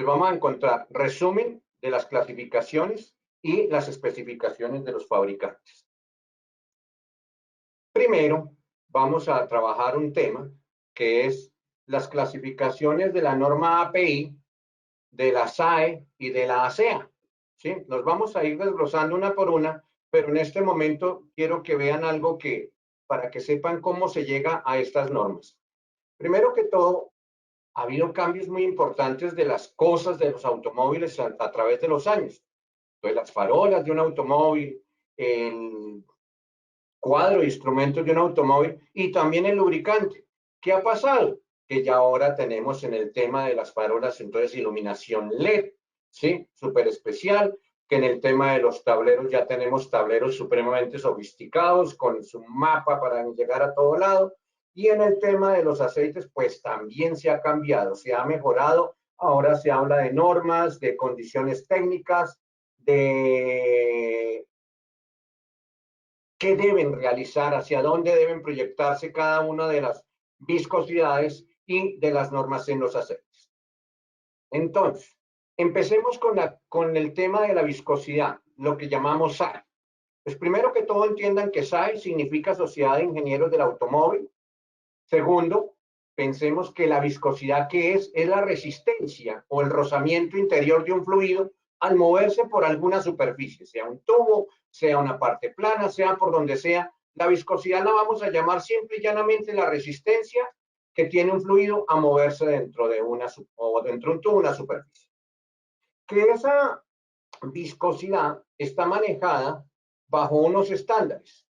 Entonces vamos a encontrar resumen de las clasificaciones y las especificaciones de los fabricantes. Primero, vamos a trabajar un tema que es las clasificaciones de la norma API, de la SAE y de la ASEA. ¿Sí? Nos vamos a ir desglosando una por una, pero en este momento quiero que vean algo para que sepan cómo se llega a estas normas. Primero que todo, ha habido cambios muy importantes de las cosas de los automóviles a través de los años. Entonces, las farolas de un automóvil, el cuadro de instrumentos de un automóvil y también el lubricante. ¿Qué ha pasado? Que ya ahora tenemos en el tema de las farolas, entonces, iluminación LED, ¿sí? Súper especial, que en el tema de los tableros ya tenemos tableros supremamente sofisticados con su mapa para llegar a todo lado. Y en el tema de los aceites, pues también se ha cambiado, se ha mejorado. Ahora se habla de normas, de condiciones técnicas, de qué deben realizar, hacia dónde deben proyectarse cada una de las viscosidades y de las normas en los aceites. Entonces, empecemos con el tema de la viscosidad, lo que llamamos SAE. Pues primero que todo entiendan que SAE significa Sociedad de Ingenieros del Automóvil. Segundo, pensemos que la viscosidad que es la resistencia o el rozamiento interior de un fluido al moverse por alguna superficie, sea un tubo, sea una parte plana, sea por donde sea. La viscosidad la vamos a llamar simple y llanamente la resistencia que tiene un fluido a moverse dentro de dentro de un tubo, una superficie. Que esa viscosidad está manejada bajo unos estándares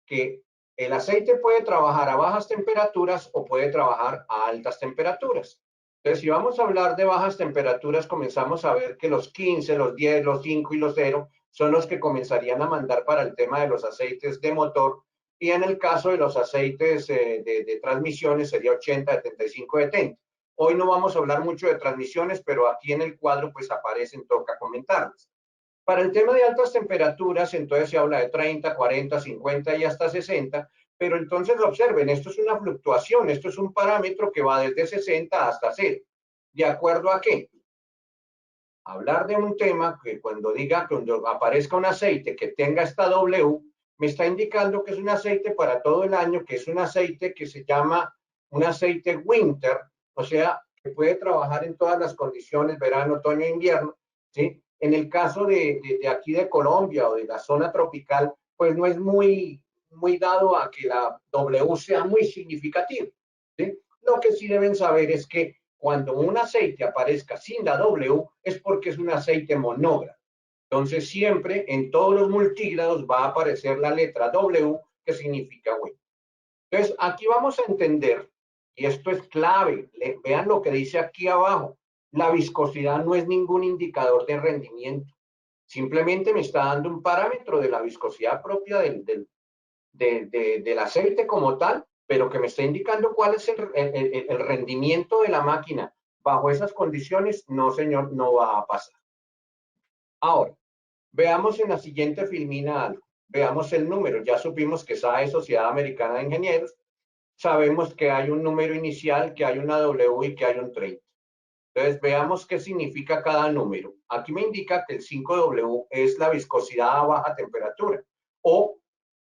que el aceite puede trabajar a bajas temperaturas o puede trabajar a altas temperaturas. Entonces, si vamos a hablar de bajas temperaturas, comenzamos a ver que los 15, los 10, los 5 y los 0 son los que comenzarían a mandar para el tema de los aceites de motor. Y en el caso de los aceites de transmisiones sería 80, 75, 70. Hoy no vamos a hablar mucho de transmisiones, pero aquí en el cuadro pues aparecen, toca comentarlas. Para el tema de altas temperaturas, entonces se habla de 30, 40, 50 y hasta 60, pero entonces observen, esto es una fluctuación, esto es un parámetro que va desde 60 hasta 0. ¿De acuerdo a qué? Hablar de un tema que cuando aparezca un aceite que tenga esta W, me está indicando que es un aceite para todo el año, que es un aceite que se llama un aceite winter, o sea, que puede trabajar en todas las condiciones, verano, otoño e invierno, ¿sí? En el caso de aquí de Colombia o de la zona tropical, pues no es muy dado a que la W sea muy significativa, ¿sí? Lo que sí deben saber es que cuando un aceite aparezca sin la W es porque es un aceite monógrado. Entonces siempre en todos los multígrados va a aparecer la letra W que significa win. Entonces aquí vamos a entender, y esto es clave, vean lo que dice aquí abajo, la viscosidad no es ningún indicador de rendimiento, simplemente me está dando un parámetro de la viscosidad propia del aceite como tal, pero que me está indicando cuál es el rendimiento de la máquina. Bajo esas condiciones, no señor, no va a pasar. Ahora, veamos en la siguiente filmina algo. Veamos el número. Ya supimos que SAE es Sociedad Americana de Ingenieros. Sabemos que hay un número inicial, que hay una W y que hay un 30. Entonces, veamos qué significa cada número. Aquí me indica que el 5W es la viscosidad a baja temperatura o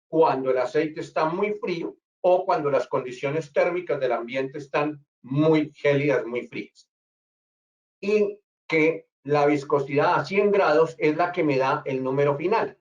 cuando el aceite está muy frío o cuando las condiciones térmicas del ambiente están muy gélidas, muy frías. Y que la viscosidad a 100 grados es la que me da el número final.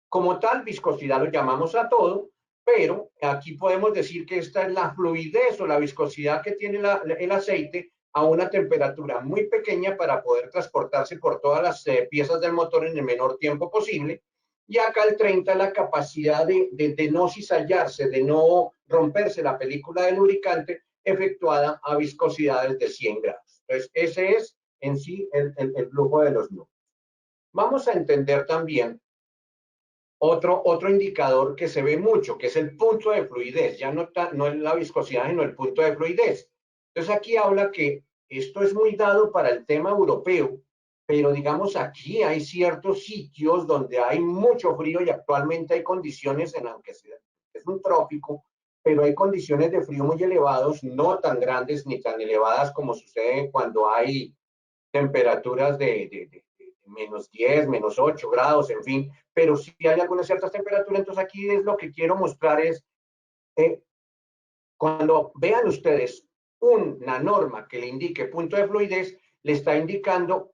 Como tal, viscosidad lo llamamos a todo, pero aquí podemos decir que esta es la fluidez o la viscosidad que tiene el aceite a una temperatura muy pequeña para poder transportarse por todas las piezas del motor en el menor tiempo posible. Y acá el 30 es la capacidad de no cizallarse, de no romperse la película del lubricante efectuada a viscosidades de 100 grados. Entonces, ese es en sí el flujo de los números. Vamos a entender también otro indicador que se ve mucho, que es el punto de fluidez. Ya no es la viscosidad, sino el punto de fluidez. Entonces, aquí habla que esto es muy dado para el tema europeo, pero digamos aquí hay ciertos sitios donde hay mucho frío y actualmente hay condiciones en las que es un trópico, pero hay condiciones de frío muy elevados, no tan grandes ni tan elevadas como sucede cuando hay temperaturas de menos 10, menos 8 grados, en fin, pero si hay algunas ciertas temperaturas, entonces aquí es lo que quiero mostrar es, eh, cuando vean ustedes una norma que le indique punto de fluidez, le está indicando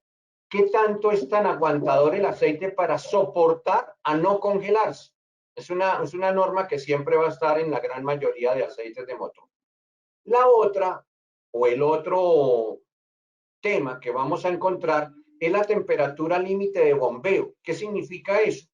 qué tanto es tan aguantador el aceite para soportar a no congelarse. Es una norma que siempre va a estar en la gran mayoría de aceites de motor. La otra, o el otro tema que vamos a encontrar, es la temperatura límite de bombeo. ¿Qué significa eso?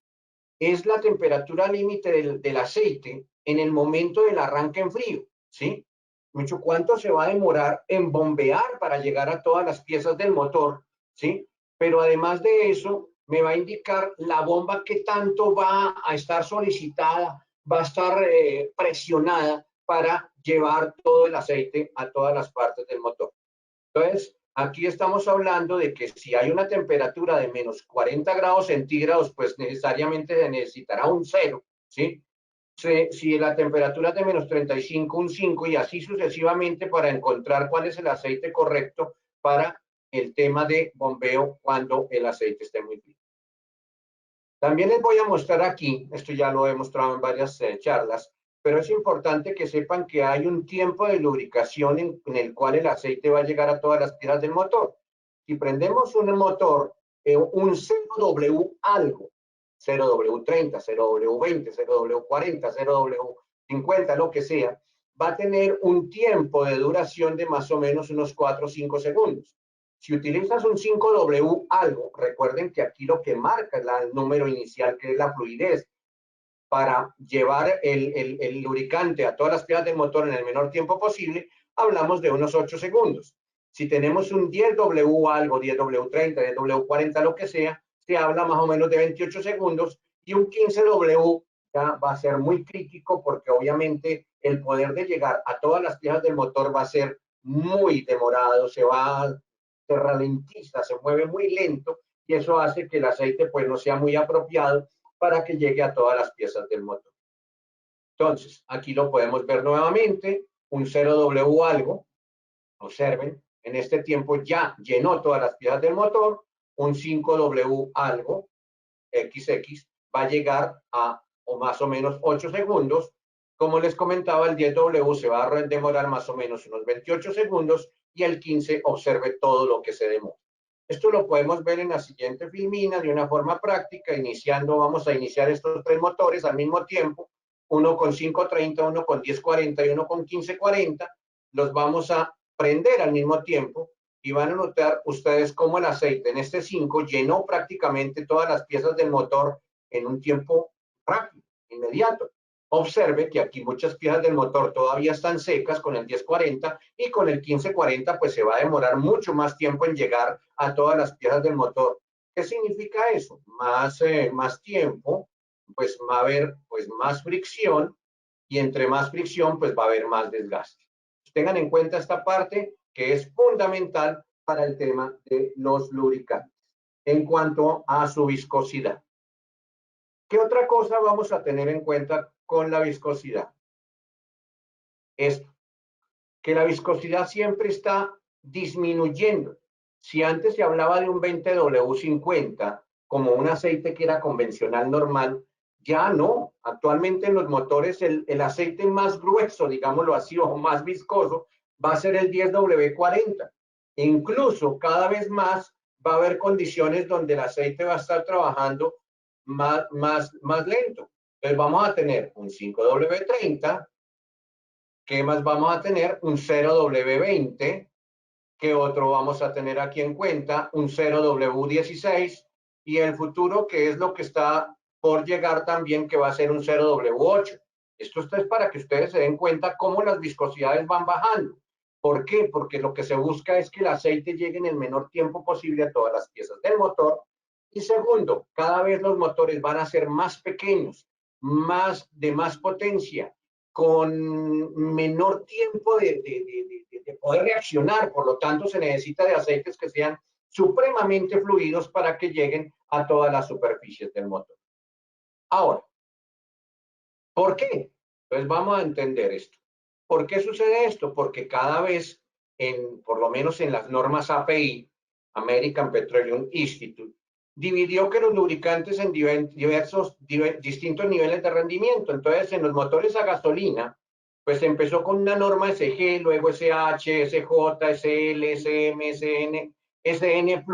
Es la temperatura límite del aceite en el momento del arranque en frío, ¿sí? Mucho cuánto se va a demorar en bombear para llegar a todas las piezas del motor, ¿sí? Pero además de eso, me va a indicar la bomba que tanto va a estar solicitada, va a estar presionada para llevar todo el aceite a todas las partes del motor. Entonces, aquí estamos hablando de que si hay una temperatura de menos 40 grados centígrados, pues necesariamente se necesitará un cero, ¿sí? Si la temperatura es de menos 35, un 5 y así sucesivamente para encontrar cuál es el aceite correcto para el tema de bombeo cuando el aceite esté muy frío. También les voy a mostrar aquí, esto ya lo he mostrado en varias charlas, pero es importante que sepan que hay un tiempo de lubricación en el cual el aceite va a llegar a todas las piezas del motor. Si prendemos un motor, un 0W algo, 0W30, 0W20, 0W40, 0W50, lo que sea, va a tener un tiempo de duración de más o menos unos 4 o 5 segundos. Si utilizas un 5W algo, recuerden que aquí lo que marca es el número inicial, que es la fluidez, para llevar el lubricante a todas las piezas del motor en el menor tiempo posible, hablamos de unos 8 segundos. Si tenemos un 10W algo, 10W30, 10W40, lo que sea, se habla más o menos de 28 segundos y un 15W ya va a ser muy crítico porque obviamente el poder de llegar a todas las piezas del motor va a ser muy demorado, se ralentiza, se mueve muy lento y eso hace que el aceite pues no sea muy apropiado para que llegue a todas las piezas del motor. Entonces, aquí lo podemos ver nuevamente, un 0W algo, observen, en este tiempo ya llenó todas las piezas del motor, un 5W algo, XX, va a llegar a o más o menos 8 segundos. Como les comentaba, el 10W se va a demorar más o menos unos 28 segundos y el 15 observe todo lo que se demora. Esto lo podemos ver en la siguiente filmina de una forma práctica, vamos a iniciar estos tres motores al mismo tiempo, uno con 530, uno con 1040 y uno con 1540, los vamos a prender al mismo tiempo y van a notar ustedes cómo el aceite en este 5 llenó prácticamente todas las piezas del motor en un tiempo rápido, inmediato. Observe que aquí muchas piezas del motor todavía están secas con el 1040 y con el 1540 pues se va a demorar mucho más tiempo en llegar a todas las piezas del motor. ¿Qué significa eso? Más tiempo, pues va a haber pues más fricción y entre más fricción pues va a haber más desgaste. Tengan en cuenta esta parte que es fundamental para el tema de los lubricantes en cuanto a su viscosidad. ¿Qué otra cosa vamos a tener en cuenta con la viscosidad? Esto, que la viscosidad siempre está disminuyendo. Si antes se hablaba de un 20W50 como un aceite que era convencional normal, ya no. Actualmente en los motores el aceite más grueso, digámoslo así, o más viscoso, va a ser el 10W40. E incluso cada vez más va a haber condiciones donde el aceite va a estar trabajando más lento. Entonces vamos a tener un 5W30. ¿Qué más vamos a tener? Un 0W20. ¿Qué otro vamos a tener aquí en cuenta? Un 0W16. Y el futuro, que es lo que está por llegar también, que va a ser un 0W8. Esto es para que ustedes se den cuenta cómo las viscosidades van bajando. ¿Por qué? Porque lo que se busca es que el aceite llegue en el menor tiempo posible a todas las piezas del motor. Y segundo, cada vez los motores van a ser más pequeños, de más potencia, con menor tiempo de poder reaccionar. Por lo tanto, se necesita de aceites que sean supremamente fluidos para que lleguen a todas las superficies del motor. Ahora, ¿por qué? Pues vamos a entender esto. ¿Por qué sucede esto? Porque cada vez, por lo menos en las normas API, American Petroleum Institute, dividió que los lubricantes en distintos niveles de rendimiento. Entonces, en los motores a gasolina, pues empezó con una norma SG, luego SH, SJ, SL, SM, SN, SN+,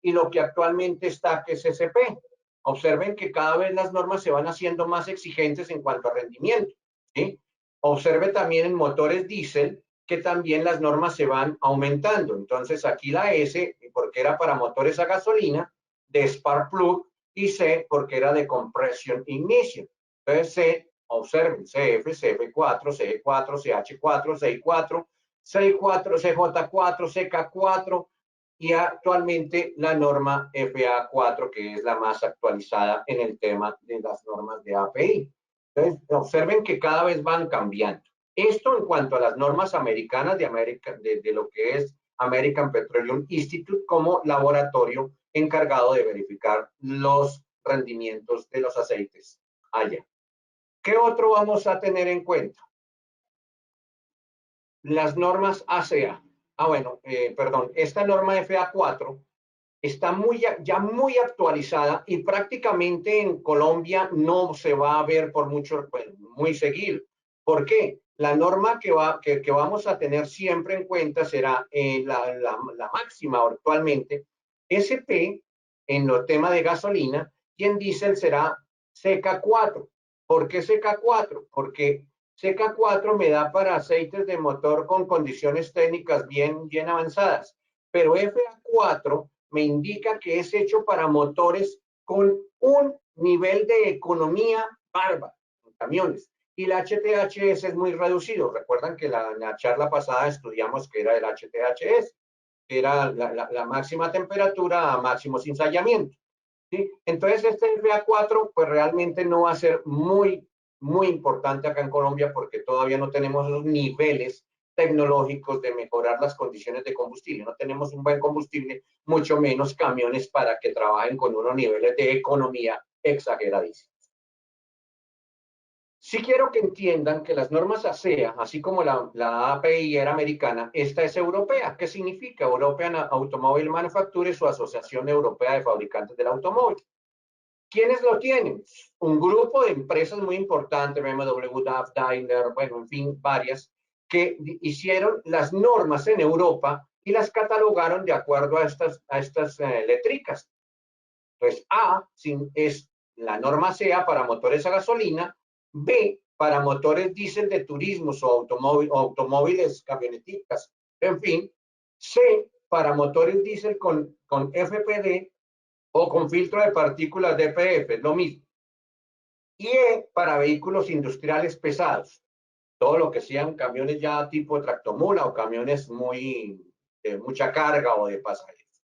y lo que actualmente está, que es SP. Observen que cada vez las normas se van haciendo más exigentes en cuanto a rendimiento, ¿sí? Observe también en motores diésel que también las normas se van aumentando. Entonces aquí la S, porque era para motores a gasolina, de spark plug, y C, porque era de compression ignition. Entonces C, observen, CF, CF4, CE4, CH4, CI4, CI4, CJ4, CK4, y actualmente la norma FA4, que es la más actualizada en el tema de las normas de API. Entonces, observen que cada vez van cambiando. Esto en cuanto a las normas americanas de lo que es American Petroleum Institute como laboratorio encargado de verificar los rendimientos de los aceites allá. ¿Qué otro vamos a tener en cuenta? Las normas ACA. Bueno, perdón, esta norma FA4 está ya muy actualizada y prácticamente en Colombia no se va a ver por mucho, muy seguido. ¿Por qué? La norma que vamos a tener siempre en cuenta será la máxima actualmente, SP en el tema de gasolina, y en diésel será CK4. ¿Por qué CK4? Porque CK4 me da para aceites de motor con condiciones técnicas bien avanzadas, pero FA4 me indica que es hecho para motores con un nivel de economía bárbaro, en camiones. Y la HTHS es muy reducido. Recuerdan que en la charla pasada estudiamos que era el HTHS, que era la máxima temperatura a máximo ensayamiento. ¿Sí? Entonces, este FA4, pues realmente no va a ser muy importante acá en Colombia porque todavía no tenemos esos niveles tecnológicos de mejorar las condiciones de combustible. No tenemos un buen combustible, mucho menos camiones para que trabajen con unos niveles de economía exageradísimos. Sí quiero que entiendan que las normas ASEA, así como la API era americana, esta es europea. ¿Qué significa? European Automobile Manufacturers o Asociación Europea de Fabricantes del Automóvil. ¿Quiénes lo tienen? Un grupo de empresas muy importantes, BMW, DAF, Daimler, bueno, en fin, varias, que hicieron las normas en Europa y las catalogaron de acuerdo a estas letricas. Entonces, A es la norma CA para motores a gasolina, B para motores diésel de turismos o automóviles, camioneticas, en fin, C para motores diésel con FPD o con filtro de partículas DPF, lo mismo. Y E para vehículos industriales pesados, todo lo que sean camiones ya tipo tractomula o camiones de mucha carga o de pasajeros.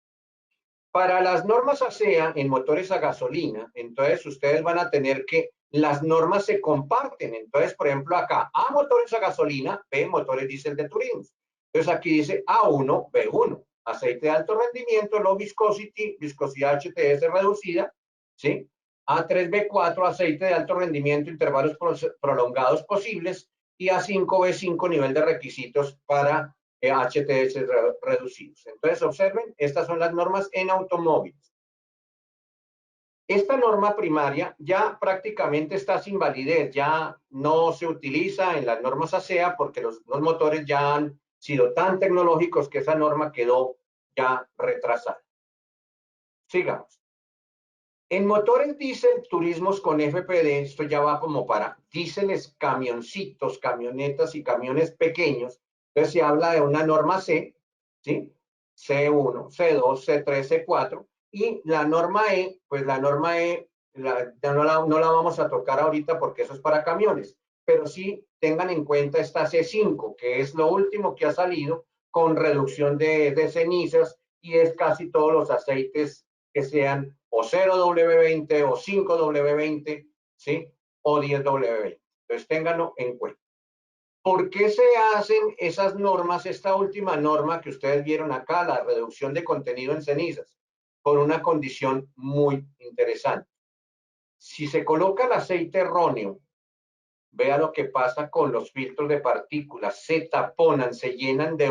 Para las normas ASEA en motores a gasolina, entonces ustedes van a tener que las normas se comparten. Entonces, por ejemplo, acá A motores a gasolina, B motores diésel de turismo. Entonces aquí dice A1, B1, aceite de alto rendimiento, low viscosity, viscosidad HTS reducida, ¿sí? A3B4, aceite de alto rendimiento, intervalos prolongados posibles, y A5B5, nivel de requisitos para HTS reducidos. Entonces, observen, estas son las normas en automóviles. Esta norma primaria ya prácticamente está sin validez, ya no se utiliza en las normas ASEA porque los motores ya han sido tan tecnológicos que esa norma quedó ya retrasada. Sigamos. En motores diésel, turismos con FPD, esto ya va como para diéseles, camioncitos, camionetas y camiones pequeños. Entonces se habla de una norma C, ¿sí? C1, C2, C3, C4. Y la norma E, pues la norma E no la vamos a tocar ahorita porque eso es para camiones. Pero sí tengan en cuenta esta C5, que es lo último que ha salido con reducción de cenizas y es casi todos los aceites que sean o 0W20 o 5W20, ¿sí? O 10W20. Entonces, ténganlo en cuenta. ¿Por qué se hacen esas normas? Esta última norma que ustedes vieron acá, la reducción de contenido en cenizas, por una condición muy interesante. Si se coloca el aceite erróneo, vea lo que pasa con los filtros de partículas, se taponan, se llenan de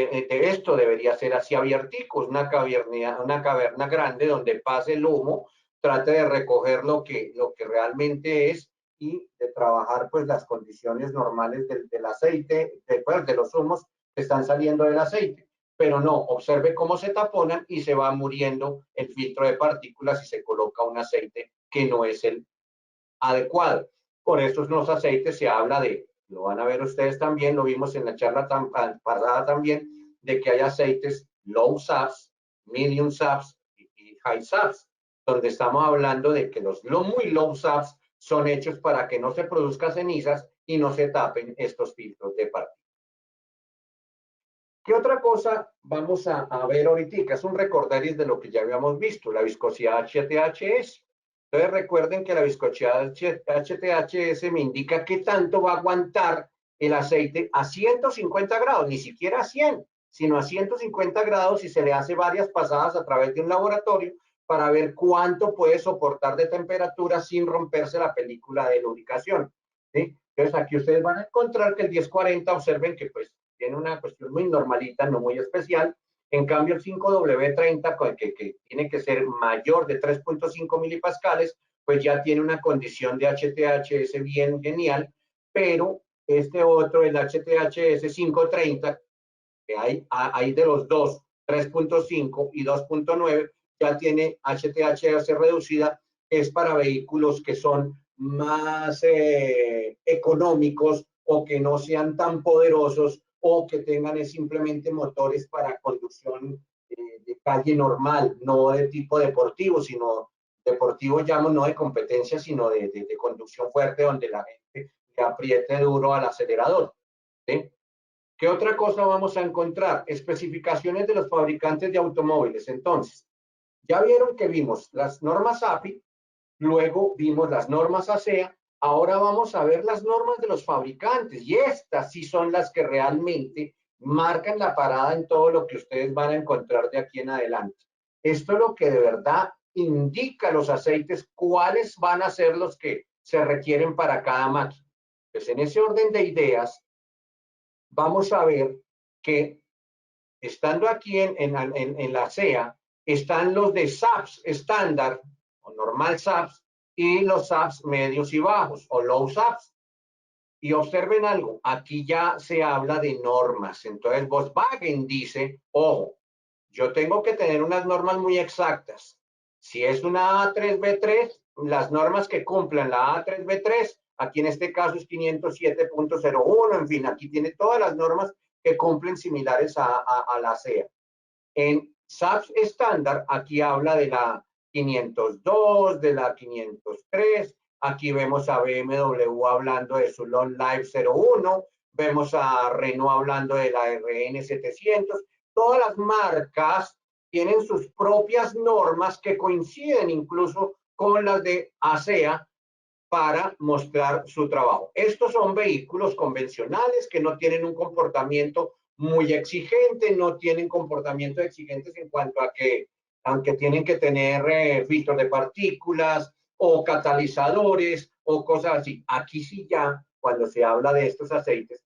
de esto debería ser así abiertico, una caverna grande donde pase el humo, trate de recoger lo que realmente es y de trabajar pues las condiciones normales del aceite, después de los humos que están saliendo del aceite. Pero no, observe cómo se taponan y se va muriendo el filtro de partículas y se coloca un aceite que no es el adecuado. Por eso en los aceites se habla de, lo van a ver ustedes también, lo vimos en la charla pasada también, de que hay aceites low SAPs, medium SAPs y high SAPs, donde estamos hablando de que los muy low SAPs son hechos para que no se produzcan cenizas y no se tapen estos filtros de partículas. ¿Qué otra cosa vamos a ver ahorita? Es un recorderis de lo que ya habíamos visto, la viscosidad HTHS. Entonces recuerden que la viscosidad HTHS me indica qué tanto va a aguantar el aceite a 150 grados, ni siquiera a 100, sino a 150 grados si se le hace varias pasadas a través de un laboratorio para ver cuánto puede soportar de temperatura sin romperse la película de lubricación, ¿sí? Entonces aquí ustedes van a encontrar que el 1040, observen que pues tiene una cuestión muy normalita, no muy especial. En cambio, el 5W30, que tiene que ser mayor de 3.5 milipascales, pues ya tiene una condición de HTHS bien genial, pero este otro, el HTHS 530, que hay de los dos, 3.5 y 2.9, ya tiene HTHS reducida, es para vehículos que son más económicos o que no sean tan poderosos o que tengan simplemente motores para conducción de calle normal, no de tipo deportivo, sino deportivo llamo no de competencia, sino de conducción fuerte donde la gente le apriete duro al acelerador, ¿sí? ¿Qué otra cosa vamos a encontrar? Especificaciones de los fabricantes de automóviles. Entonces, ya vieron que vimos las normas API, luego vimos las normas ASEA, ahora vamos a ver las normas de los fabricantes y estas sí son las que realmente marcan la parada en todo lo que ustedes van a encontrar de aquí en adelante. Esto es lo que de verdad indica los aceites, cuáles van a ser los que se requieren para cada máquina. Pues en ese orden de ideas, vamos a ver que estando aquí en la CEA, están los de SAPs estándar o normal SAPs y los SAPs medios y bajos o low SAPs. Y observen algo, aquí ya se habla de normas. Entonces Volkswagen dice, ojo, yo tengo que tener unas normas muy exactas. Si es una A3B3, las normas que cumplan la A3B3, aquí en este caso es 507.01, en fin, aquí tiene todas las normas que cumplen similares a la CEA. En SAPs estándar, aquí habla de la 502, de la 503, aquí vemos a BMW hablando de su Long Life 01, vemos a Renault hablando de la RN 700, todas las marcas tienen sus propias normas que coinciden incluso con las de ASEA para mostrar su trabajo. Estos son vehículos convencionales que no tienen un comportamiento muy exigente, no tienen comportamientos exigentes en cuanto a que, aunque tienen que tener filtros de partículas o catalizadores o cosas así. Aquí sí ya, cuando se habla de estos aceites,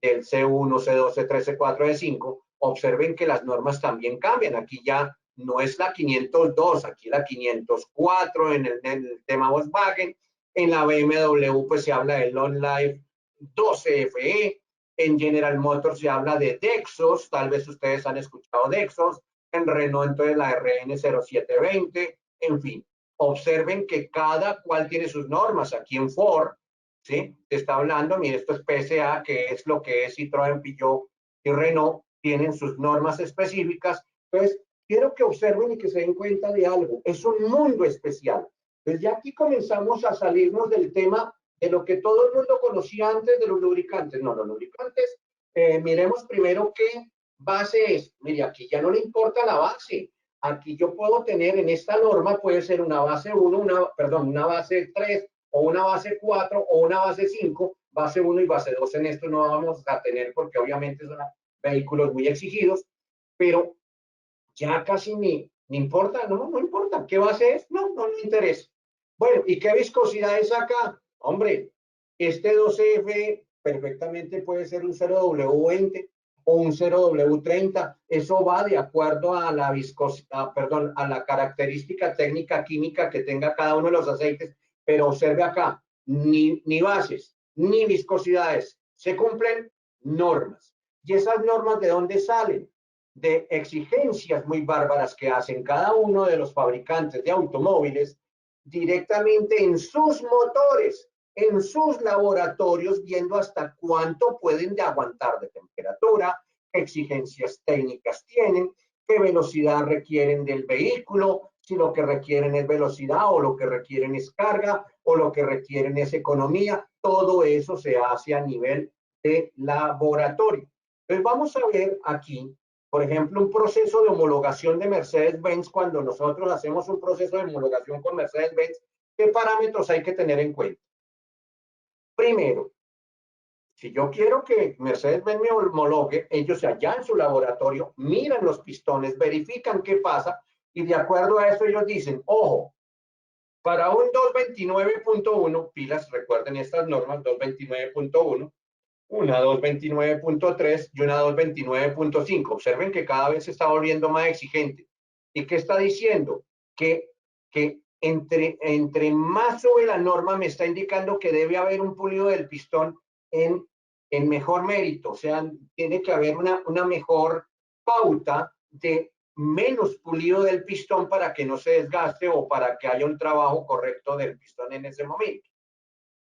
del C1, C2, C3, C4, C5, observen que las normas también cambian. Aquí ya no es la 502, aquí la 504 en el tema Volkswagen. En la BMW pues se habla del Long Life 12FE. En General Motors se habla de Dexos, tal vez ustedes han escuchado Dexos. En Renault entonces la RN 0720. En fin, observen que cada cual tiene sus normas. Aquí en Ford, ¿sí? Se está hablando, mire, esto es PSA, que es lo que es Citroën, Peugeot y Renault, tienen sus normas específicas. Entonces, quiero que observen y que se den cuenta de algo. Es un mundo especial. Pues ya aquí comenzamos a salirnos del tema de lo que todo el mundo conocía antes de los lubricantes. No, los lubricantes, miremos primero qué base es. Mire, aquí ya no le importa la base. Aquí yo puedo tener en esta norma, puede ser una base 1, una base 3, o una base 4, o una base 5, base 1 y base 2 en esto no vamos a tener porque obviamente son vehículos muy exigidos, pero ya casi ni importa, no importa. ¿Qué base es? No me interesa. Bueno, ¿y qué viscosidad es acá? Hombre, este 12F perfectamente puede ser un 0W20. o un 0W30. Eso va de acuerdo a la viscosidad, perdón, a la característica técnica química que tenga cada uno de los aceites. Pero observe acá, ni bases, ni viscosidades. Se cumplen normas. ¿Y esas normas de dónde salen? De exigencias muy bárbaras que hacen cada uno de los fabricantes de automóviles directamente en sus motores, en sus laboratorios, viendo hasta cuánto pueden de aguantar de temperatura, qué exigencias técnicas tienen, qué velocidad requieren del vehículo, si lo que requieren es velocidad o lo que requieren es carga o lo que requieren es economía. Todo eso se hace a nivel de laboratorio. Entonces vamos a ver aquí, por ejemplo, un proceso de homologación de Mercedes-Benz. Cuando nosotros hacemos un proceso de homologación con Mercedes-Benz, ¿qué parámetros hay que tener en cuenta? Primero, si yo quiero que Mercedes-Benz me homologue, ellos allá en su laboratorio miran los pistones, verifican qué pasa y de acuerdo a eso ellos dicen, ojo, para un 229.1, pilas, recuerden estas normas, 229.1, una 229.3 y una 229.5. Observen que cada vez se está volviendo más exigente. ¿Y qué está diciendo? Que entre más sube la norma, me está indicando que debe haber un pulido del pistón en mejor mérito. O sea, tiene que haber una mejor pauta de menos pulido del pistón para que no se desgaste o para que haya un trabajo correcto del pistón en ese momento.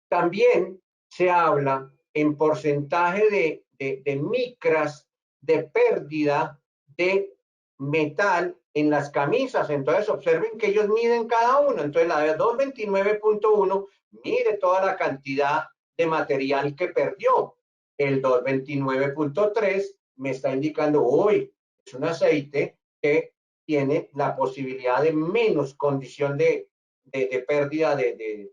También se habla en porcentaje de micras de pérdida de metal en las camisas. Entonces observen que ellos miden cada uno. Entonces la de 229.1 mide toda la cantidad de material que perdió. El 229.3 me está indicando, uy, es un aceite que tiene la posibilidad de menos condición de pérdida de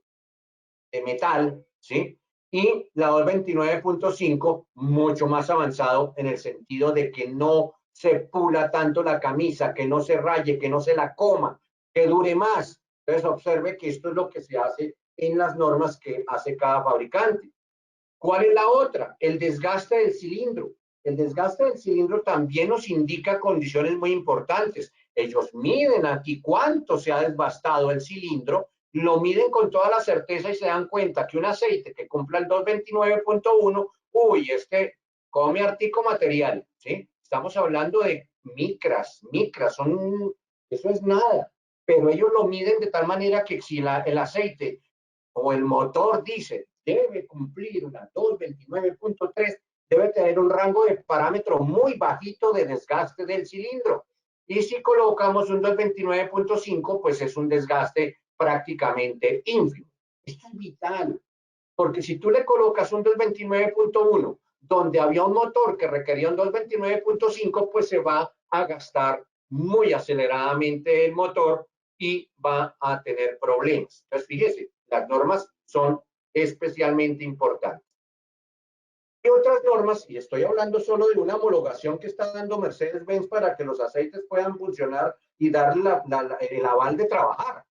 metal, ¿sí? Y la 229.5, mucho más avanzado en el sentido de que no se pula tanto la camisa, que no se raye, que no se la coma, que dure más. Entonces observe que esto es lo que se hace en las normas que hace cada fabricante. ¿Cuál es la otra? El desgaste del cilindro. El desgaste del cilindro también nos indica condiciones muy importantes. Ellos miden aquí cuánto se ha desgastado el cilindro, lo miden con toda la certeza y se dan cuenta que un aceite que cumpla el 229.1, uy, come artico material, ¿sí? Estamos hablando de micras, eso es nada, pero ellos lo miden de tal manera que si el aceite o el motor dice debe cumplir una 229.3, debe tener un rango de parámetro muy bajito de desgaste del cilindro. Y si colocamos un 229.5, pues es un desgaste prácticamente ínfimo. Esto es vital, porque si tú le colocas un 229.1, donde había un motor que requería un 229.5, pues se va a gastar muy aceleradamente el motor y va a tener problemas. Entonces, fíjese, las normas son especialmente importantes. ¿Qué otras normas? Y estoy hablando solo de una homologación que está dando Mercedes-Benz para que los aceites puedan funcionar y darle el aval de trabajar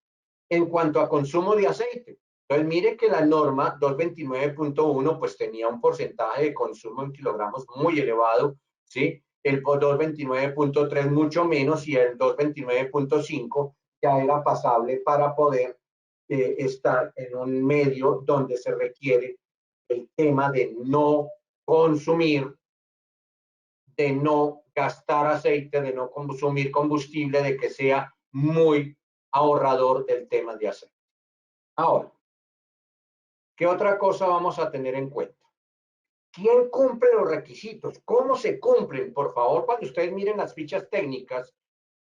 en cuanto a consumo de aceite. Entonces, mire que la norma 229.1 pues tenía un porcentaje de consumo en kilogramos muy elevado, ¿sí? El 229.3 mucho menos y el 229.5 ya era pasable para poder estar en un medio donde se requiere el tema de no consumir, de no gastar aceite, de no consumir combustible, de que sea muy ahorrador del tema de aceite. Ahora, ¿qué otra cosa vamos a tener en cuenta? ¿Quién cumple los requisitos? ¿Cómo se cumplen? Por favor, cuando ustedes miren las fichas técnicas,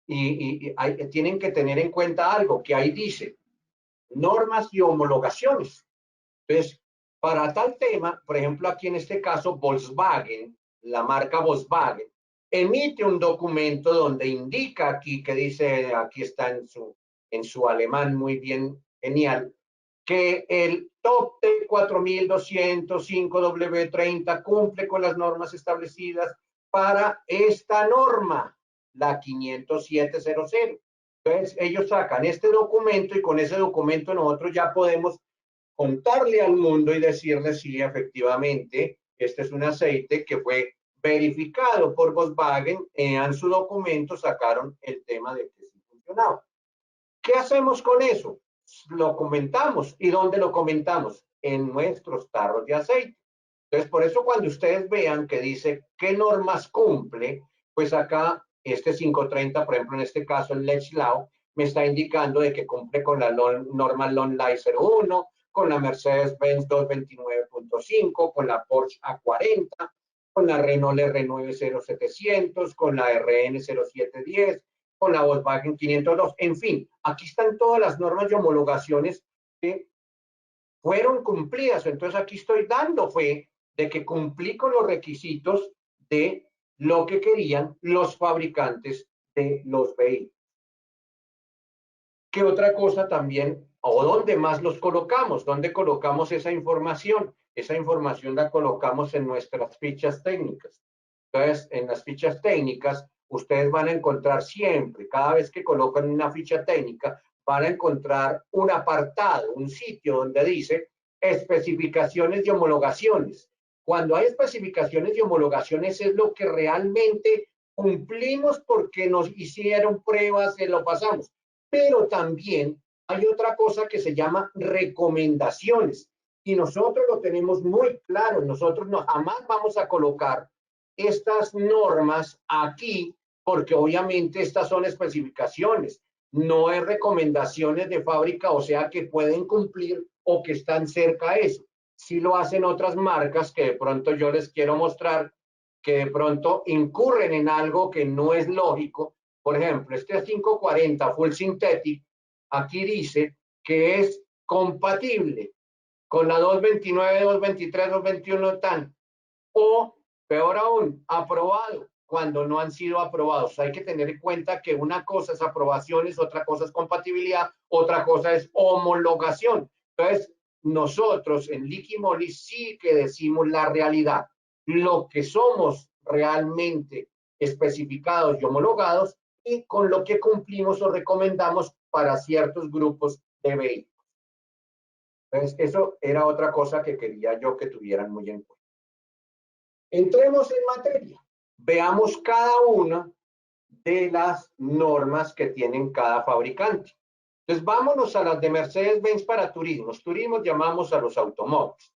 tienen que tener en cuenta algo que ahí dice, normas y homologaciones. Entonces, para tal tema, por ejemplo, aquí en este caso, Volkswagen, la marca Volkswagen, emite un documento donde indica aquí, que dice, aquí está en su alemán muy bien, genial, que el top T4205W30 cumple con las normas establecidas para esta norma, la 50700. Entonces, ellos sacan este documento y con ese documento nosotros ya podemos contarle al mundo y decirle si efectivamente este es un aceite que fue verificado por Volkswagen, en su documento sacaron el tema de que sí funcionaba. ¿Qué hacemos con eso? Lo comentamos. ¿Y dónde lo comentamos? En nuestros tarros de aceite. Entonces, por eso cuando ustedes vean que dice qué normas cumple, pues acá este 530, por ejemplo, en este caso el Law, me está indicando de que cumple con la norma Long Life 01, con la Mercedes-Benz 229.5, con la Porsche A40, con la Renault R9 0700, con la RN 0710, con la Volkswagen 502, en fin, aquí están todas las normas de homologaciones que fueron cumplidas. Entonces aquí estoy dando fe de que cumplí con los requisitos de lo que querían los fabricantes de los vehículos. ¿Qué otra cosa también, o dónde más los colocamos? ¿Dónde colocamos esa información? Esa información la colocamos en nuestras fichas técnicas. Entonces, en las fichas técnicas, ustedes van a encontrar siempre, cada vez que colocan una ficha técnica, van a encontrar un apartado, un sitio donde dice especificaciones de homologaciones. Cuando hay especificaciones de homologaciones es lo que realmente cumplimos porque nos hicieron pruebas y lo pasamos. Pero también hay otra cosa que se llama recomendaciones. Y nosotros lo tenemos muy claro. Nosotros no, jamás vamos a colocar estas normas aquí porque obviamente estas son especificaciones. No es recomendaciones de fábrica, o sea que pueden cumplir o que están cerca a eso. Sí lo hacen otras marcas que de pronto yo les quiero mostrar que de pronto incurren en algo que no es lógico. Por ejemplo, este 540 Full Synthetic, aquí dice que es compatible con la 229, 223, 221 TAN, o peor aún, aprobado cuando no han sido aprobados. Hay que tener en cuenta que una cosa es aprobaciones, otra cosa es compatibilidad, otra cosa es homologación. Entonces, nosotros en Liqui Moly sí que decimos la realidad, lo que somos realmente especificados y homologados y con lo que cumplimos o recomendamos para ciertos grupos de vehículos. Entonces, eso era otra cosa que quería yo que tuvieran muy en cuenta. Entremos en materia. Veamos cada una de las normas que tienen cada fabricante. Entonces, vámonos a las de Mercedes-Benz para turismos. Turismos llamamos a los automóviles.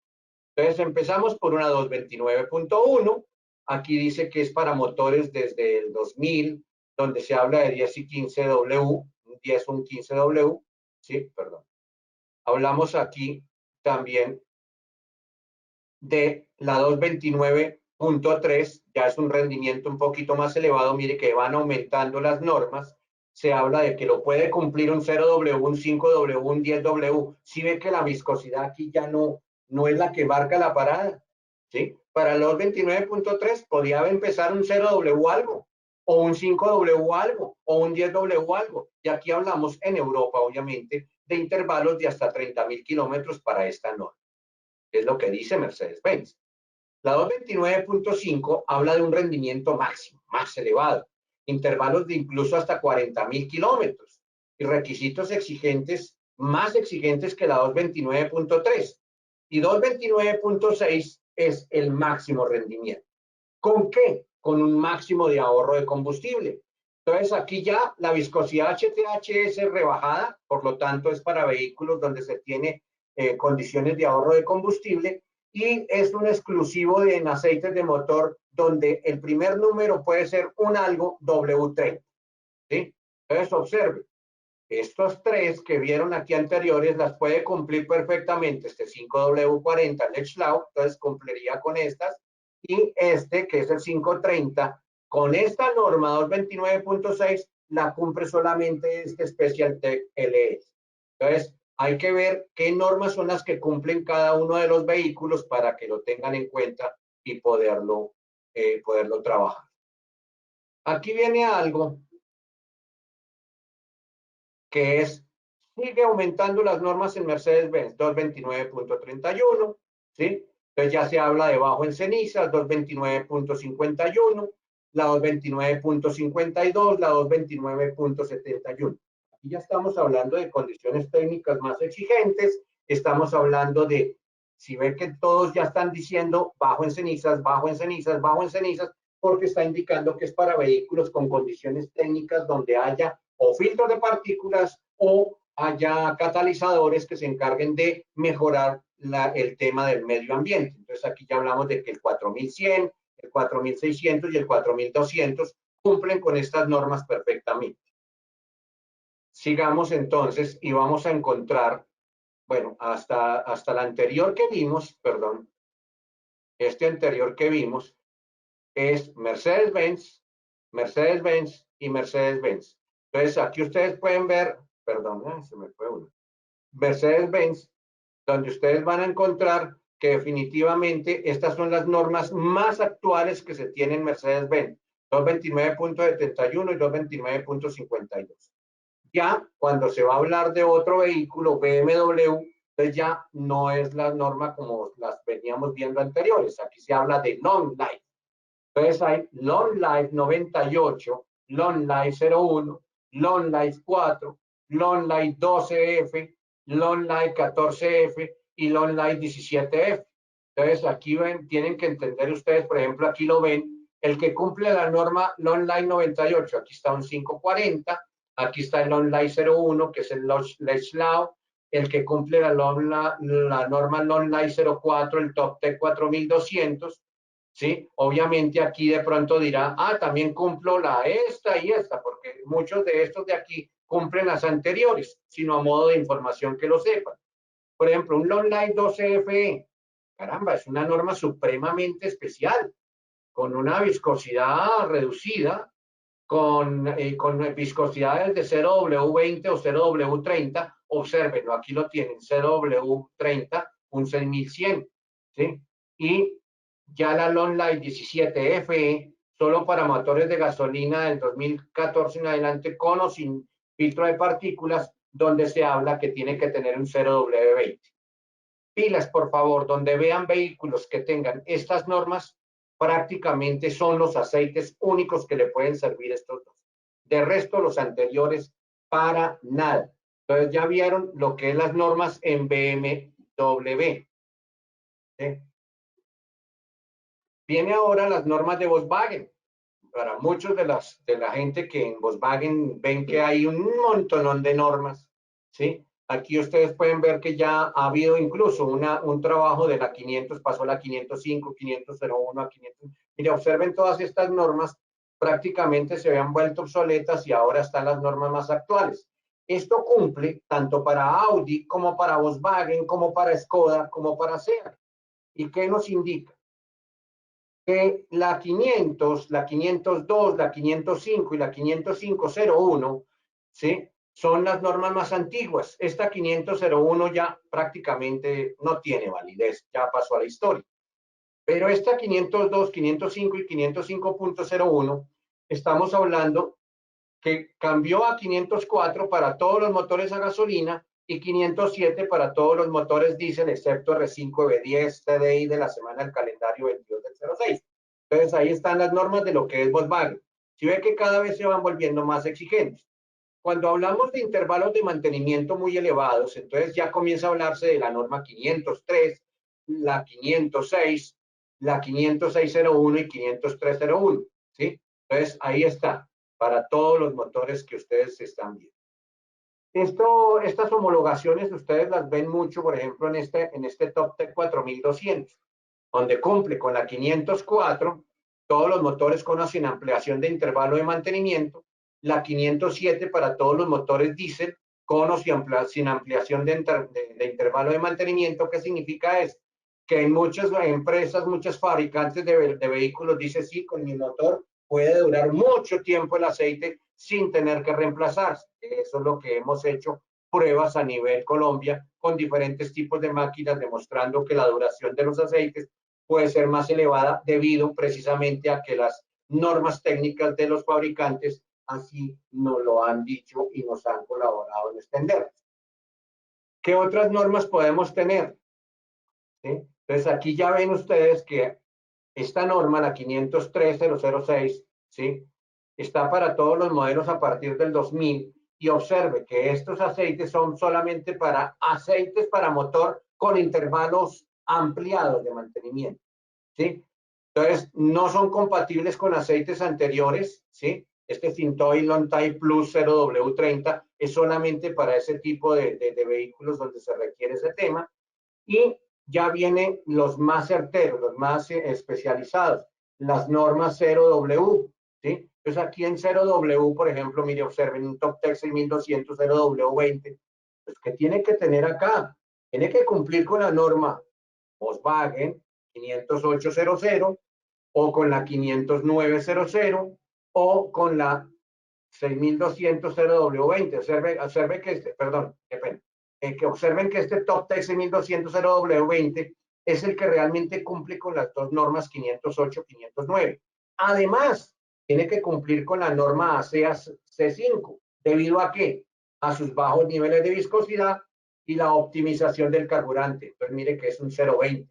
Entonces, empezamos por una 229.1. Aquí dice que es para motores desde el 2000, donde se habla de 10 y 15W, un 10 o un 15W. Sí, perdón. Hablamos aquí también de la 229.3, ya es un rendimiento un poquito más elevado. Mire que van aumentando las normas. Se habla de que lo puede cumplir un 0W, un 5W, un 10W. Si ve que la viscosidad aquí ya no es la que marca la parada, ¿sí? Para los 29.3 podía empezar un 0W algo, o un 5W algo, o un 10W algo. Y aquí hablamos en Europa, obviamente, de intervalos de hasta 30.000 kilómetros para esta norma. Es lo que dice Mercedes-Benz. La 229.5 habla de un rendimiento máximo, más elevado, intervalos de incluso hasta 40.000 kilómetros y requisitos exigentes, más exigentes que la 229.3. Y 229.6 es el máximo rendimiento. ¿Con qué? Con un máximo de ahorro de combustible. Entonces aquí ya la viscosidad HTH es rebajada, por lo tanto es para vehículos donde se tiene condiciones de ahorro de combustible, y es un exclusivo en aceites de motor donde el primer número puede ser un algo W30. ¿Sí? Entonces observe, estos tres que vieron aquí anteriores las puede cumplir perfectamente este 5W40 Lechlao, entonces cumpliría con estas, y este que es el 530 con esta norma 229.6 la cumple solamente este Special Tech LS. Entonces hay que ver qué normas son las que cumplen cada uno de los vehículos para que lo tengan en cuenta y poderlo trabajar. Aquí viene algo que es, sigue aumentando las normas en Mercedes-Benz, 229.31, ¿sí? Entonces ya se habla de bajo en cenizas, 229.51, la 229.52, la 229.71. Aquí ya estamos hablando de condiciones técnicas más exigentes, estamos hablando de, si ve que todos ya están diciendo bajo en cenizas, bajo en cenizas, bajo en cenizas, porque está indicando que es para vehículos con condiciones técnicas donde haya o filtros de partículas o haya catalizadores que se encarguen de mejorar el tema del medio ambiente. Entonces aquí ya hablamos de que el 4100, el 4600 y el 4200 cumplen con estas normas perfectamente. Sigamos entonces y vamos a encontrar, bueno, hasta el anterior que vimos, perdón, este anterior que vimos es Mercedes-Benz, Mercedes-Benz y Mercedes-Benz. Entonces aquí ustedes pueden ver, perdón, se me fue uno, Mercedes-Benz, donde ustedes van a encontrar que definitivamente estas son las normas más actuales que se tienen en Mercedes-Benz, 229.71 y 229.52. Ya cuando se va a hablar de otro vehículo, BMW, pues ya no es la norma como las veníamos viendo anteriores. Aquí se habla de long life. Entonces hay long life 98, long life 01, long life 4, long life 12F, long life 14F y long life 17F. Entonces aquí ven, tienen que entender ustedes, por ejemplo, aquí lo ven, el que cumple la norma long life 98, aquí está un 540, aquí está el long life 01, que es el Law, el que cumple la norma long life 04, el Top Tech 4200, ¿sí? Obviamente aquí de pronto dirá, también cumplo la esta y esta, porque muchos de estos de aquí cumplen las anteriores, sino a modo de información que lo sepan. Por ejemplo, un Long Life 12FE, caramba, es una norma supremamente especial, con una viscosidad reducida, con viscosidades de 0W20 o 0W30, obsérvenlo, aquí lo tienen, 0W30, un 6100, ¿sí? Y ya la Long Life 17FE, solo para motores de gasolina del 2014 en adelante, con o sin filtro de partículas, donde se habla que tiene que tener un 0W20. Pilas, por favor, donde vean vehículos que tengan estas normas, prácticamente son los aceites únicos que le pueden servir estos dos. De resto, los anteriores, para nada. Entonces ya vieron lo que es las normas en BMW. ¿Sí? Viene ahora las normas de Volkswagen. Para muchos de la gente que en Volkswagen ven que hay un montón de normas, ¿sí? Aquí ustedes pueden ver que ya ha habido incluso un trabajo de la 500, pasó la 505, 501 a 500. Mire, observen todas estas normas, prácticamente se habían vuelto obsoletas y ahora están las normas más actuales. Esto cumple tanto para Audi como para Volkswagen, como para Skoda, como para Seat. ¿Y qué nos indica? Que la 500, la 502, la 505 y la 50501, ¿sí? Son las normas más antiguas. Esta 50001 ya prácticamente no tiene validez, ya pasó a la historia. Pero esta 502, 505 y 505.01, estamos hablando que cambió a 504 para todos los motores a gasolina y 507 para todos los motores diésel, excepto R5, V10, TDI de la semana del calendario 22 del 06. Entonces ahí están las normas de lo que es Volkswagen. Si ve que cada vez se van volviendo más exigentes. Cuando hablamos de intervalos de mantenimiento muy elevados, entonces ya comienza a hablarse de la norma 503, la 506, la 50601 y 50301, ¿sí? Entonces ahí está, para todos los motores que ustedes están viendo. Estas homologaciones ustedes las ven mucho, por ejemplo, en este Top Tech 4200, donde cumple con la 504, todos los motores con o sin ampliación de intervalo de mantenimiento, la 507 para todos los motores diésel, con o sin ampliación de intervalo de mantenimiento. ¿Qué significa eso? Que en muchas empresas, muchos fabricantes de vehículos dicen, sí, con mi motor puede durar mucho tiempo el aceite sin tener que reemplazarse. Eso es lo que hemos hecho pruebas a nivel Colombia con diferentes tipos de máquinas, demostrando que la duración de los aceites puede ser más elevada debido precisamente a que las normas técnicas de los fabricantes así nos lo han dicho y nos han colaborado en extender. ¿Qué otras normas podemos tener? ¿Sí? Entonces aquí ya ven ustedes que esta norma, la 503.006, ¿sí? Está para todos los modelos a partir del 2000 y observe que estos aceites son solamente para aceites para motor con intervalos ampliados de mantenimiento, ¿sí? Entonces, no son compatibles con aceites anteriores, ¿sí? Este Fintoil Long-Type Plus 0W30 es solamente para ese tipo de vehículos donde se requiere ese tema. Y ya vienen los más certeros, los más especializados, las normas 0W, ¿sí? Entonces aquí en 0W, por ejemplo, mire, observen un Toptex 6200 0W20, pues ¿qué tiene que tener acá? Tiene que cumplir con la norma Volkswagen 50800 o con la 50900 o con la 6200 0W20. Observe que perdón, qué pena. Que observen que este Toptex 6200 0W20 es el que realmente cumple con las dos normas 508 509. Además, tiene que cumplir con la norma ASEA C5. ¿Debido a qué? A sus bajos niveles de viscosidad y la optimización del carburante. Entonces, mire que es un 020.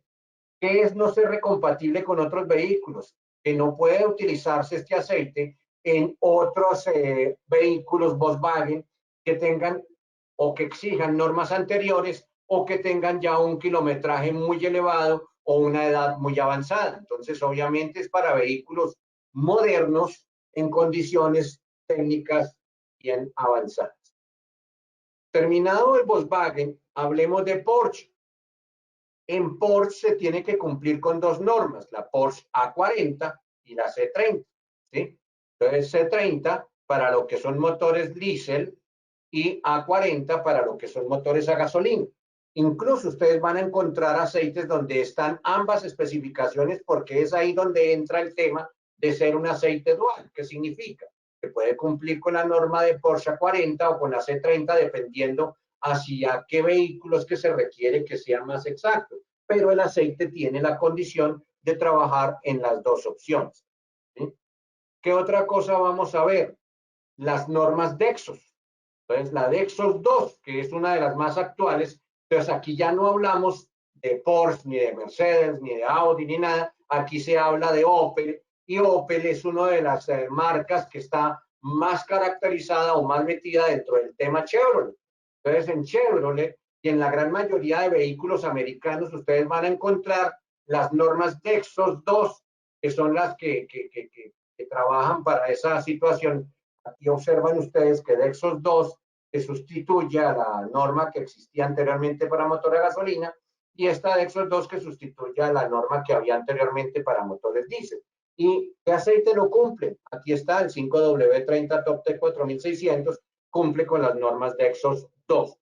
¿Qué es no ser recompatible con otros vehículos? Que no puede utilizarse este aceite en otros vehículos Volkswagen que tengan o que exijan normas anteriores o que tengan ya un kilometraje muy elevado o una edad muy avanzada. Entonces, obviamente es para vehículos modernos en condiciones técnicas bien avanzadas. Terminado el Volkswagen, hablemos de Porsche. En Porsche se tiene que cumplir con dos normas, la Porsche A40 y la C30, ¿sí? Entonces C30 para lo que son motores diésel y A40 para lo que son motores a gasolina. Incluso ustedes van a encontrar aceites donde están ambas especificaciones porque es ahí donde entra el tema de ser un aceite dual. ¿Qué significa? Que puede cumplir con la norma de Porsche A40 o con la C30 dependiendo hacia qué vehículos que se requiere que sea más exacto. Pero el aceite tiene la condición de trabajar en las dos opciones, ¿sí? ¿Qué otra cosa vamos a ver? Las normas Dexos. Entonces, la Dexos 2, que es una de las más actuales, entonces aquí ya no hablamos de Porsche, ni de Mercedes, ni de Audi, ni nada. Aquí se habla de Opel, y Opel es una de las marcas que está más caracterizada o más metida dentro del tema Chevrolet. Entonces, en Chevrolet y en la gran mayoría de vehículos americanos, ustedes van a encontrar las normas Dexos 2, que son las que trabajan para esa situación. Aquí observan ustedes que Dexos 2 se sustituye a la norma que existía anteriormente para motor a gasolina y esta Dexos 2 que sustituye a la norma que había anteriormente para motores diésel. ¿Y qué aceite lo cumple? Aquí está el 5W30 Top T 4600, cumple con las normas Dexos 2.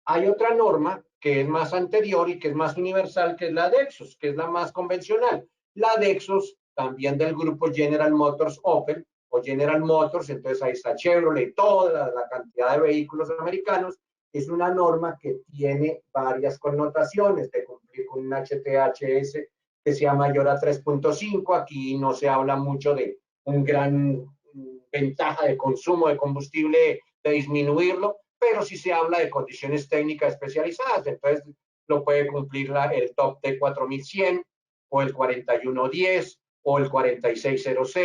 Hay otra norma que es más anterior y que es más universal, que es la Dexos, que es la más convencional. La Dexos, también del grupo General Motors Opel o General Motors, entonces ahí está Chevrolet, toda la cantidad de vehículos americanos, es una norma que tiene varias connotaciones de cumplir con un HTHS que sea mayor a 3.5. Aquí no se habla mucho de un gran ventaja de consumo de combustible, de disminuirlo, pero sí se habla de condiciones técnicas especializadas. Entonces, lo puede cumplir el Top T4100 o el 4110 o el 4600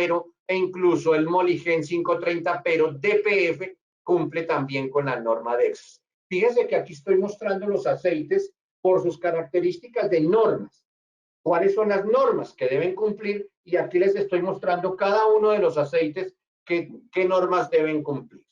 e incluso el Moligen 530, pero DPF cumple también con la norma DEX. Fíjense que aquí estoy mostrando los aceites por sus características de normas. ¿Cuáles son las normas que deben cumplir? Y aquí les estoy mostrando cada uno de los aceites qué normas deben cumplir.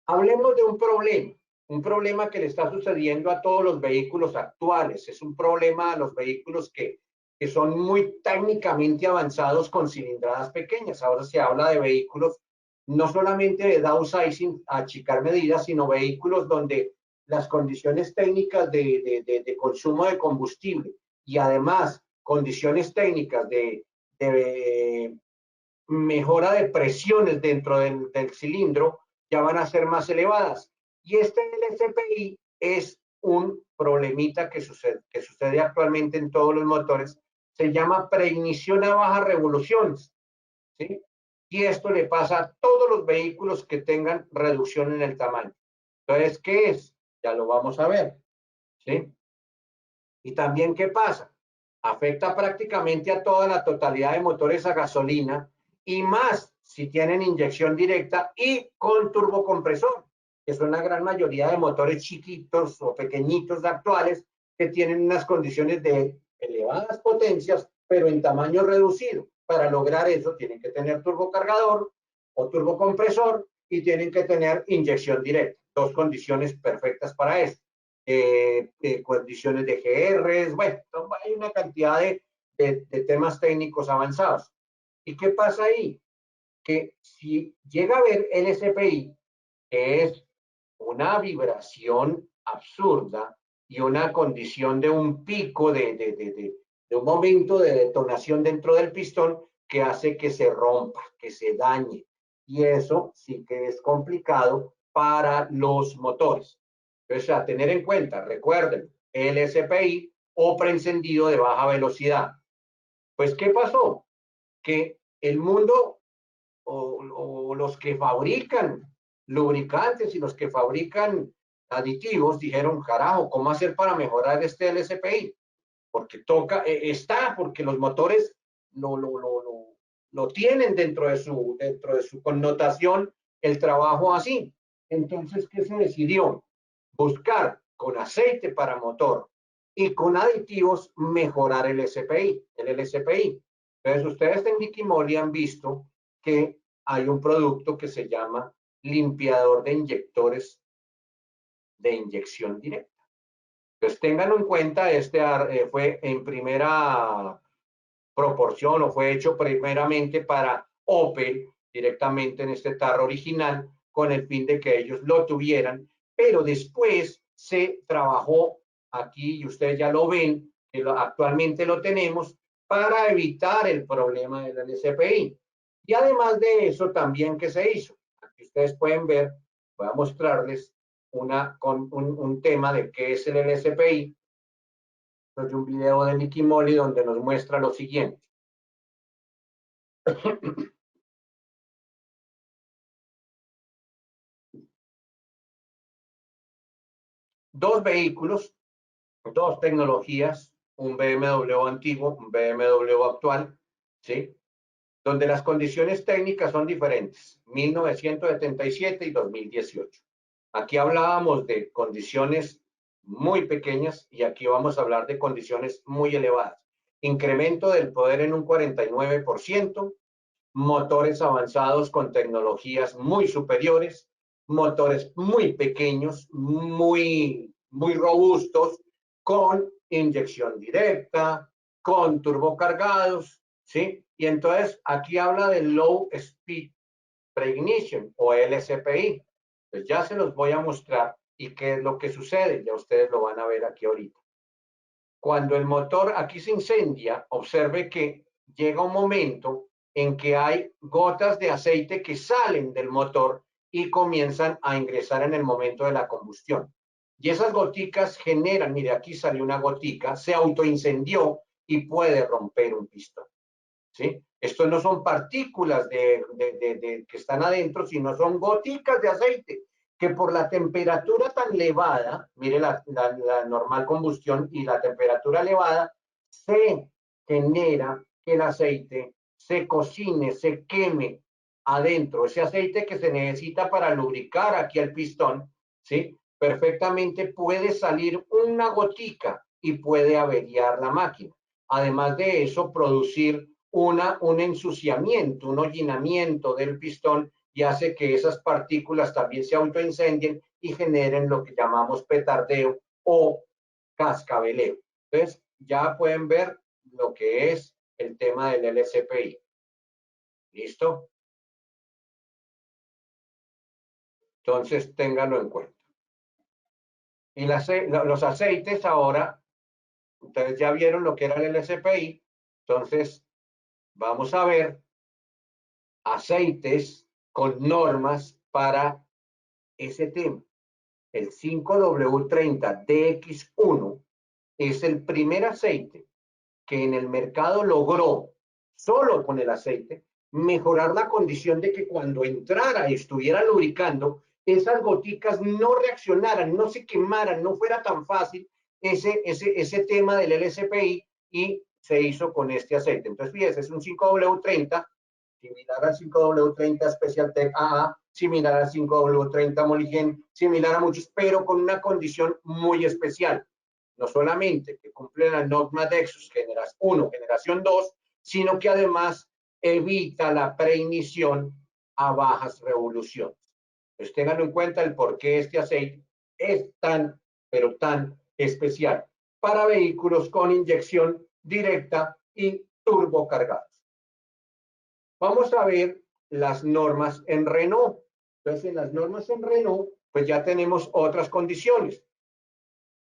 Hablemos de un problema que le está sucediendo a todos los vehículos actuales. Es un problema a los vehículos que son muy técnicamente avanzados con cilindradas pequeñas. Ahora se habla de vehículos no solamente de downsizing, achicar medidas, sino vehículos donde las condiciones técnicas de consumo de combustible y además condiciones técnicas de mejora de presiones dentro del cilindro ya van a ser más elevadas. Y este LSPI es un problemita que sucede actualmente en todos los motores. Se llama preignición a bajas revoluciones, ¿sí? Y esto le pasa a todos los vehículos que tengan reducción en el tamaño. Entonces, ¿qué es? Ya lo vamos a ver, ¿sí? Y también, ¿qué pasa? Afecta prácticamente a toda la totalidad de motores a gasolina y más si tienen inyección directa y con turbocompresor, que son la gran mayoría de motores chiquitos o pequeñitos actuales que tienen unas condiciones de elevadas potencias pero en tamaño reducido. Para lograr eso tienen que tener turbocargador o turbocompresor y tienen que tener inyección directa. Dos condiciones perfectas para eso. Condiciones de GRs, bueno, hay una cantidad de temas técnicos avanzados. ¿Y qué pasa ahí? Que si llega a haber LSPI, que es una vibración absurda y una condición de un pico de un momento de detonación dentro del pistón que hace que se rompa, que se dañe. Y eso sí que es complicado para los motores. Entonces, a tener en cuenta, recuerden, LSPI o preencendido de baja velocidad. Pues, ¿qué pasó? Que el mundo o los que fabrican lubricantes y los que fabrican aditivos dijeron, carajo, ¿cómo hacer para mejorar este LSPI? Porque toca, porque los motores lo tienen dentro de su connotación el trabajo así. Entonces, ¿qué se decidió? Buscar con aceite para motor y con aditivos mejorar el LSPI. Entonces, ustedes en Wikimoly han visto que hay un producto que se llama limpiador de inyectores de inyección directa. Entonces, ténganlo en cuenta, fue en primera proporción o fue hecho primeramente para Opel directamente en este tarro original con el fin de que ellos lo tuvieran, pero después se trabajó aquí y ustedes ya lo ven, que actualmente lo tenemos para evitar el problema del LSPI. Y además de eso, también que se hizo. Aquí ustedes pueden ver, voy a mostrarles un tema de qué es el LSPI. Es un video de Wikimoly donde nos muestra lo siguiente. Dos vehículos, dos tecnologías, un BMW antiguo, un BMW actual, ¿sí? Donde las condiciones técnicas son diferentes, 1977 y 2018. Aquí hablábamos de condiciones muy pequeñas y aquí vamos a hablar de condiciones muy elevadas. Incremento del poder en un 49%, motores avanzados con tecnologías muy superiores, motores muy pequeños, muy robustos, con inyección directa, con turbocargados, ¿sí? Y entonces aquí habla de Low Speed Preignition o LSPI. Pues ya se los voy a mostrar y qué es lo que sucede, ya ustedes lo van a ver aquí ahorita. Cuando el motor aquí se incendia, observe que llega un momento en que hay gotas de aceite que salen del motor y comienzan a ingresar en el momento de la combustión. Y esas goticas generan, mire, aquí salió una gotica, se autoincendió y puede romper un pistón. ¿Sí? Esto no son partículas que están adentro, sino son goticas de aceite que por la temperatura tan elevada, mire la normal combustión y la temperatura elevada, se genera que el aceite se cocine, se queme adentro. Ese aceite que se necesita para lubricar aquí el pistón, ¿sí? Perfectamente puede salir una gotica y puede averiar la máquina. Además de eso, producir un ensuciamiento, un hollinamiento del pistón y hace que esas partículas también se autoincendien y generen lo que llamamos petardeo o cascabeleo. Entonces, ya pueden ver lo que es el tema del LSPI. ¿Listo? Entonces, ténganlo en cuenta. Y los aceites ahora, ustedes ya vieron lo que era el LSPI, entonces vamos a ver aceites con normas para ese tema. El 5W30DX1 es el primer aceite que en el mercado logró, solo con el aceite, mejorar la condición de que cuando entrara y estuviera lubricando, esas goticas no reaccionaran, no se quemaran, no fuera tan fácil ese tema del LSPI y se hizo con este aceite. Entonces, fíjense, es un 5W30, similar al 5W30 Specialtech AA, similar al 5W30 Moligen, similar a muchos, pero con una condición muy especial. no solamente que cumple las normas Nexus generación 1, generación 2, sino que además evita la preignición a bajas revoluciones. Pues tengan en cuenta el por qué este aceite es tan, pero tan especial para vehículos con inyección directa y turbocargados. Vamos a ver las normas en Renault. Entonces, en las normas en Renault, pues ya tenemos otras condiciones.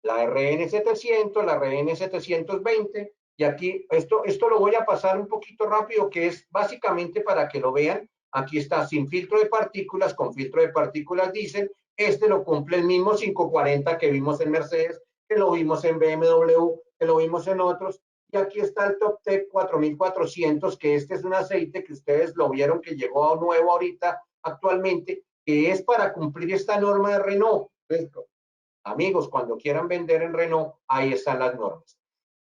La RN 700, la RN 720, y aquí esto lo voy a pasar un poquito rápido, que es básicamente para que lo vean. Aquí está sin filtro de partículas, con filtro de partículas diésel. Este lo cumple el mismo 540 que vimos en Mercedes, que lo vimos en BMW, que lo vimos en otros. Y aquí está el TopTech 4400, que este es un aceite que ustedes lo vieron que llegó a nuevo ahorita actualmente, que es para cumplir esta norma de Renault. Amigos, cuando quieran vender en Renault, ahí están las normas.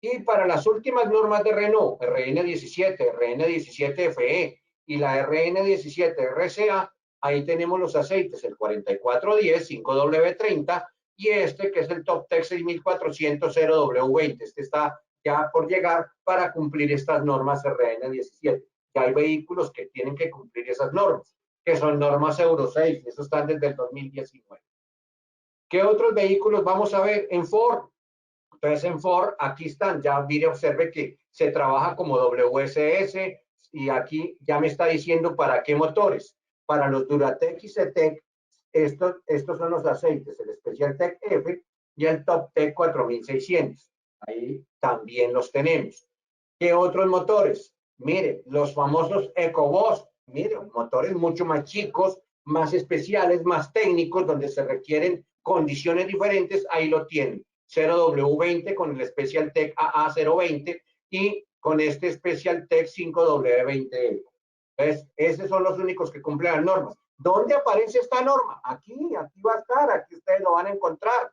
Y para las últimas normas de Renault, RN17, RN17FE y la RN17RCA, ahí tenemos los aceites, el 4410, 5W30 y este que es el TopTech 6400 0W20. Este está ya por llegar para cumplir estas normas RN17. Ya hay vehículos que tienen que cumplir esas normas, que son normas Euro 6, y eso están desde el 2019. ¿Qué otros vehículos vamos a ver? En Ford. Entonces, en Ford, aquí están. Ya mire, observe que se trabaja como WSS y aquí ya me está diciendo para qué motores. Para los Duratec y CETEC, estos son los aceites, el Special Tech F y el Top Tech 4600. Ahí también los tenemos. ¿Qué otros motores? Mire, los famosos EcoBoost. Mire, motores mucho más chicos, más especiales, más técnicos, donde se requieren condiciones diferentes, ahí lo tienen. 0W20 con el Special Tech AA020 y con este Special Tech 5W20. Entonces, esos son los únicos que cumplen las normas. ¿Dónde aparece esta norma? Aquí va a estar, aquí ustedes lo van a encontrar.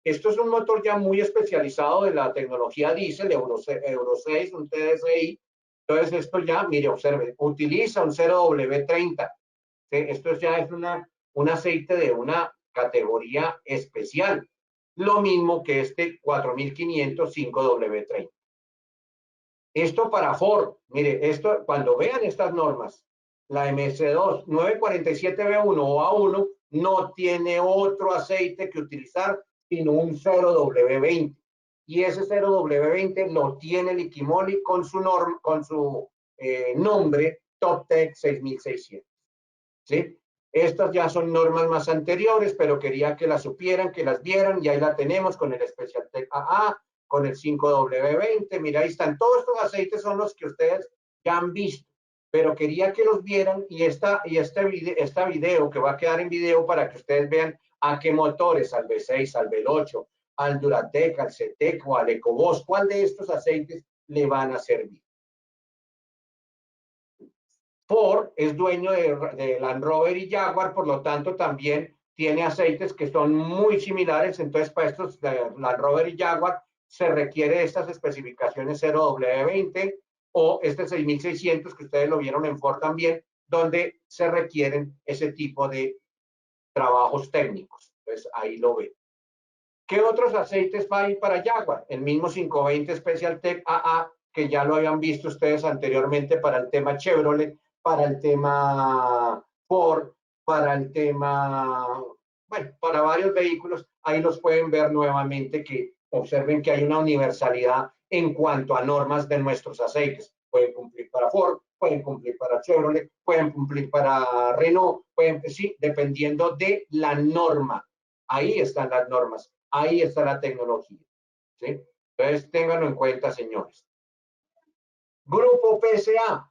Esto es un motor ya muy especializado de la tecnología diésel, Euro 6, un TDCI. Entonces, esto ya, mire, observe, utiliza un 0W30. Esto ya es un aceite de una categoría especial. Lo mismo que este 4500 5W30. Esto para Ford, mire, esto cuando vean estas normas, la MS2 947B1 o A1 no tiene otro aceite que utilizar sino un 0W20. Y ese 0W20 lo tiene Liquimoli con su nombre TopTech 6600. ¿Sí? Estas ya son normas más anteriores, pero quería que las supieran, que las vieran, y ahí la tenemos con el Special Tech AA, con el 5W20, mira, ahí están, todos estos aceites son los que ustedes ya han visto, pero quería que los vieran y este video que va a quedar en video para que ustedes vean a qué motores, al V6, al V8, al Duratec, al CETEC o al EcoBoost, cuál de estos aceites le van a servir. Ford es dueño de Land Rover y Jaguar, por lo tanto también tiene aceites que son muy similares, entonces para estos Land Rover y Jaguar se requiere estas especificaciones 0W20 o este 6600 que ustedes lo vieron en Ford también, donde se requieren ese tipo de trabajos técnicos. Entonces ahí lo ven. ¿Qué otros aceites va a ir para Jaguar? El mismo 520 Special Tech AA, que ya lo habían visto ustedes anteriormente para el tema Chevrolet, para el tema Ford, para el tema, bueno, para varios vehículos. Ahí los pueden ver nuevamente, que observen que hay una universalidad en cuanto a normas de nuestros aceites. Pueden cumplir para Ford, pueden cumplir para Chevrolet, pueden cumplir para Renault, sí, dependiendo de la norma. Ahí están las normas, ahí está la tecnología. ¿Sí? Entonces, ténganlo en cuenta, señores. Grupo PSA,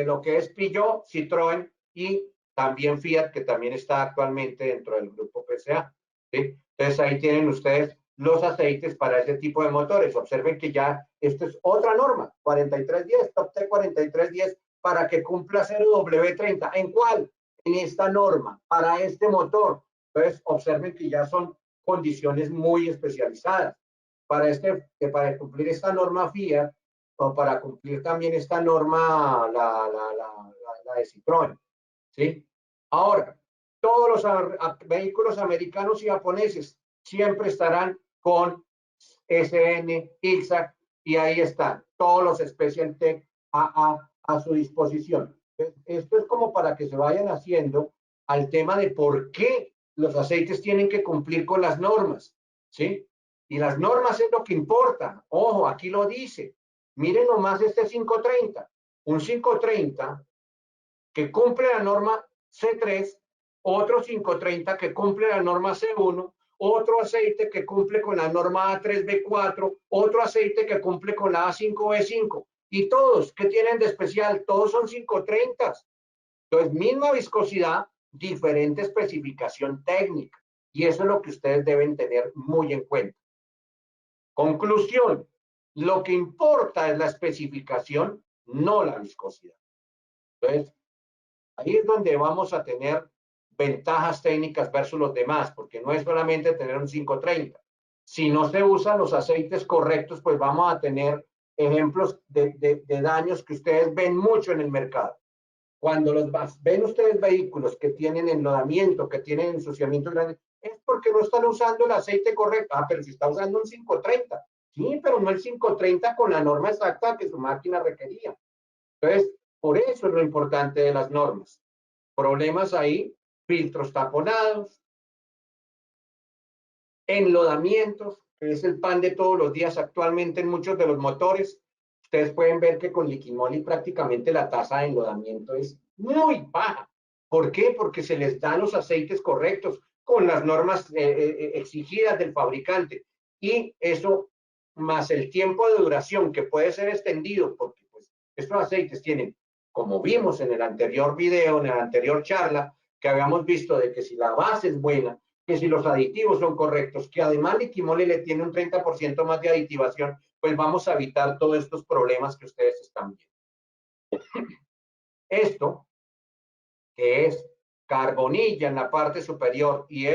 lo que es Peugeot, Citroën y también Fiat, que también está actualmente dentro del grupo PSA. ¿Sí? Entonces, ahí tienen ustedes los aceites para ese tipo de motores. Observen que ya esto es otra norma, 4310, TopTech 4310, para que cumpla 0W30. ¿En cuál? En esta norma, para este motor. Entonces, observen que ya son condiciones muy especializadas. Para cumplir esta norma Fiat, o para cumplir también esta norma, la de Citroën. ¿Sí? Ahora, todos los vehículos americanos y japoneses siempre estarán con SN, ILSAC, y ahí están todos los Special Tech a su disposición. Esto es como para que se vayan haciendo al tema de por qué los aceites tienen que cumplir con las normas, ¿sí? Y las normas es lo que importa. Ojo, aquí lo dice. Miren nomás este 530. Un 530 que cumple la norma C3, otro 530 que cumple la norma C1, otro aceite que cumple con la norma A3B4, otro aceite que cumple con la A5B5. Y todos, ¿qué tienen de especial? Todos son 530. Entonces, misma viscosidad, diferente especificación técnica. Y eso es lo que ustedes deben tener muy en cuenta. Conclusión, lo que importa es la especificación, no la viscosidad. Entonces, ahí es donde vamos a tener ventajas técnicas versus los demás, porque no es solamente tener un 530. Si no se usan los aceites correctos, pues vamos a tener ejemplos de daños que ustedes ven mucho en el mercado. Cuando ven ustedes vehículos que tienen enlodamiento, que tienen ensuciamiento grande, es porque no están usando el aceite correcto. Ah, pero si está usando un 530. Sí, pero no el 530 con la norma exacta que su máquina requería. Entonces, por eso es lo importante de las normas. Problemas ahí, filtros taponados, enlodamientos, que es el pan de todos los días actualmente en muchos de los motores. Ustedes pueden ver que con Liquimoli prácticamente la tasa de enlodamiento es muy baja. ¿Por qué? Porque se les dan los aceites correctos con las normas exigidas del fabricante. Y eso, más el tiempo de duración que puede ser extendido, porque pues, estos aceites tienen, como vimos en el anterior video, en la anterior charla, que habíamos visto de que si la base es buena, que si los aditivos son correctos, que además Liquimoli le tiene un 30% más de aditivación, pues vamos a evitar todos estos problemas que ustedes están viendo. Esto, que es carbonilla en la parte superior y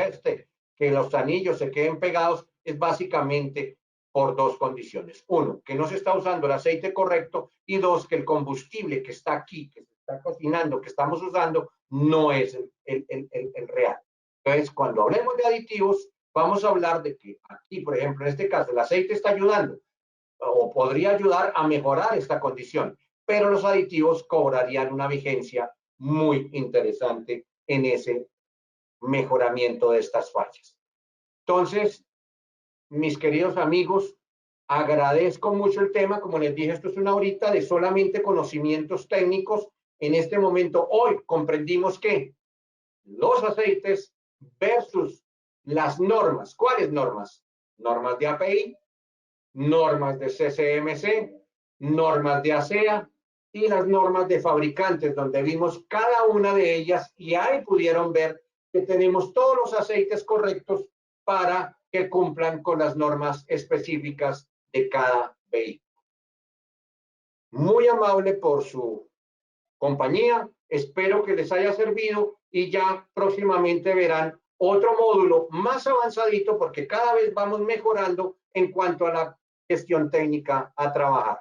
que los anillos se queden pegados, es básicamente por dos condiciones. Uno, que no se está usando el aceite correcto, y dos, que el combustible que está aquí, que se está cocinando, que estamos usando, no es el real. Entonces, cuando hablemos de aditivos, vamos a hablar de que aquí, por ejemplo, en este caso, el aceite está ayudando o podría ayudar a mejorar esta condición, pero los aditivos cobrarían una vigencia muy interesante en ese mejoramiento de estas fallas. Entonces, mis queridos amigos, agradezco mucho el tema. Como les dije, esto es una horita de solamente conocimientos técnicos. En este momento, hoy comprendimos que los aceites versus las normas. ¿Cuáles normas? Normas de API, normas de CCMC, normas de ASEA y las normas de fabricantes, donde vimos cada una de ellas y ahí pudieron ver que tenemos todos los aceites correctos para que cumplan con las normas específicas de cada vehículo. Muy amable por su compañía, espero que les haya servido y ya próximamente verán otro módulo más avanzadito porque cada vez vamos mejorando en cuanto a la gestión técnica a trabajar.